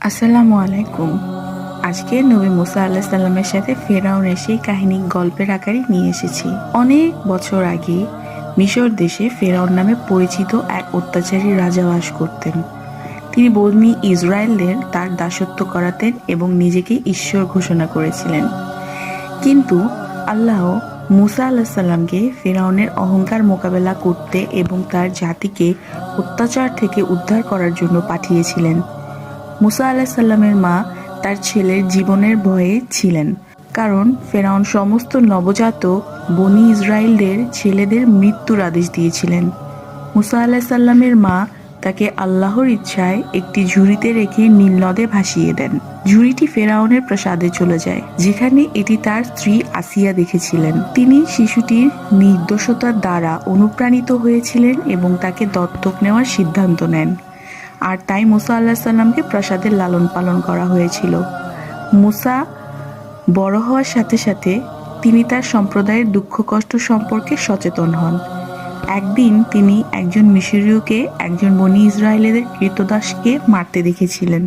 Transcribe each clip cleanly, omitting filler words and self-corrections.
আসসালামু আলাইকুম। আজকে নবী মুসা আলাইহিস সালামের সাথে ফেরাউনের সেই কাহিনী গল্পের আকারে নিয়ে এসেছি। অনেক বছর আগে মিশর দেশে ফেরাউন নামে পরিচিত এক অত্যাচারী রাজা বাস করতেন। তিনি বনি ইসরায়েলদের তার দাসত্ব করাতেন এবং নিজেকে ঈশ্বর ঘোষণা করেছিলেন। কিন্তু আল্লাহ মুসা আলাইহিস সালামকে ফেরাউনের অহংকার মোকাবেলা করতে এবং তার জাতিকে অত্যাচার থেকে উদ্ধার করার জন্য পাঠিয়েছিলেন। মুসা আলাইহিস সালামের মা তার ছেলের জীবনের ভয়ে ছিলেন, কারণ ফেরাউন সমস্ত নবজাতক বনি ইসরায়েলদের ছেলেদের মৃত্যুর আদেশ দিয়েছিলেন। মুসা আলাইহিস সালামের মা তাকে আল্লাহর ইচ্ছায় একটি ঝুড়িতে রেখে নীল নদে ভাসিয়ে দেন। ঝুড়িটি ফেরাউনের প্রাসাদে চলে যায়, যেখানে এটি তার স্ত্রী আসিয়া দেখেছিলেন। তিনি শিশুটির নির্দোষতার দ্বারা অনুপ্রাণিত হয়েছিলেন এবং তাকে দত্তক নেওয়ার সিদ্ধান্ত নেন। আর তাই মুসা আলাইহিস সালামকে প্রাসাদের লালন পালন করা হয়েছিল। মুসা বড় হওয়ার সাথে সাথে তিনি তার সম্প্রদায়ের দুঃখ কষ্ট সম্পর্কে সচেতন হন। একদিন তিনি একজন মিশরীয়কে একজন বনি ইসরায়েলের কৃতদাসকে মারতে দেখেছিলেন।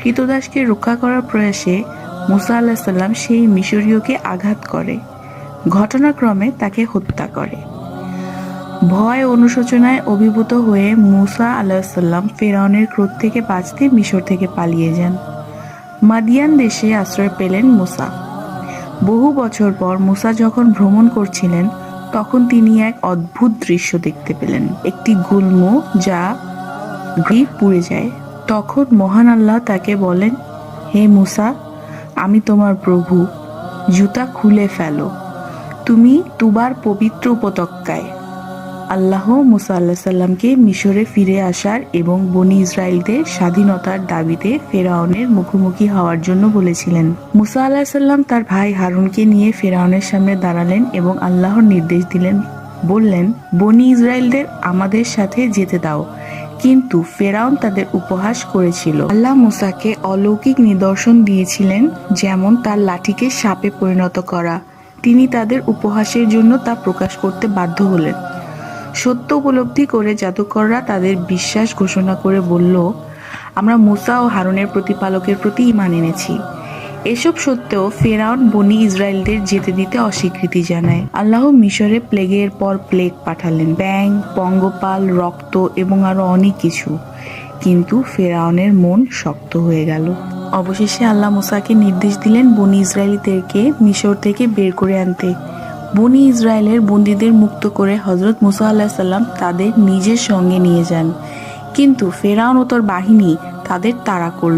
কৃতদাসকে রক্ষা করার প্রয়াসে মুসা আলাইহিস সালাম সেই মিশরীয়কে আঘাত করে, ঘটনাক্রমে তাকে হত্যা করে। ভয় অনুশোচনায় অভিভূত হয়ে মুসা আলাইহিস সালাম ফেরাউনের ক্রোধ থেকে বাঁচতে মিশর থেকে পালিয়ে যান। মাদিয়ান দেশে আশ্রয় পেলেন মুসা। বহু বছর পর মুসা যখন ভ্রমণ করছিলেন, তখন তিনি এক অদ্ভুত দৃশ্য দেখতে পেলেন। একটি গুল্ম যা পুড়ে যায়। তখন মহান আল্লাহ তাকে বলেন, হে মুসা, আমি তোমার প্রভু, জুতা খুলে ফেলো, তুমি তুবার পবিত্র উপত্যকায়। আল্লাহ মুসা আলাইহিস সালামকে মিশরে ফিরে আসার এবং বনি ইসরায়েলদের স্বাধীনতার দাবিতে ফেরাউনের মুখোমুখি হওয়ার জন্য বলেছিলেন। মুসা আলাইহিস সালাম তার ভাই হারুনকে নিয়ে ফেরাউনের সামনে দাঁড়ালেন এবং আল্লাহর নির্দেশ দিলেন। বললেন, বনি ইসরায়েলদের আমাদের সাথে যেতে দাও। কিন্তু ফেরাউন তাদের উপহাস করেছিল। আল্লাহ মুসাকে অলৌকিক নিদর্শন দিয়েছিলেন, যেমন তার লাঠিকে সাপে পরিণত করা। তিনি তাদের উপহাসের জন্য তা প্রকাশ করতে বাধ্য হলেন। সত্য উপলব্ধি করে জাদুকররা তাদের বিশ্বাস ঘোষণা করে বলল, আমরা মুসা ও হারুনের প্রতিপালকের প্রতি ঈমান এনেছি। এসব সত্ত্বেও ফেরাউন বনি ইসরায়েলদের যেতে দিতে অস্বীকৃতি জানায়। আল্লাহ মিশরে প্লেগের পর প্লেগ পাঠালেন, ব্যাঙ, পঙ্গপাল, রক্ত এবং আরো অনেক কিছু। কিন্তু ফেরাউনের মন শক্ত হয়ে গেল। অবশেষে আল্লাহ মুসাকে নির্দেশ দিলেন বনি ইসরায়েলিদেরকে মিশর থেকে বের করে আনতে। বনি ইসরায়েলের বন্দীদের মুক্ত করে হযরত মুসা আলাইহিস সালাম তাদের নিজের সঙ্গে নিয়ে যান। কিন্তু ফেরাউন ও তার বাহিনী তাদের তাড়া করল।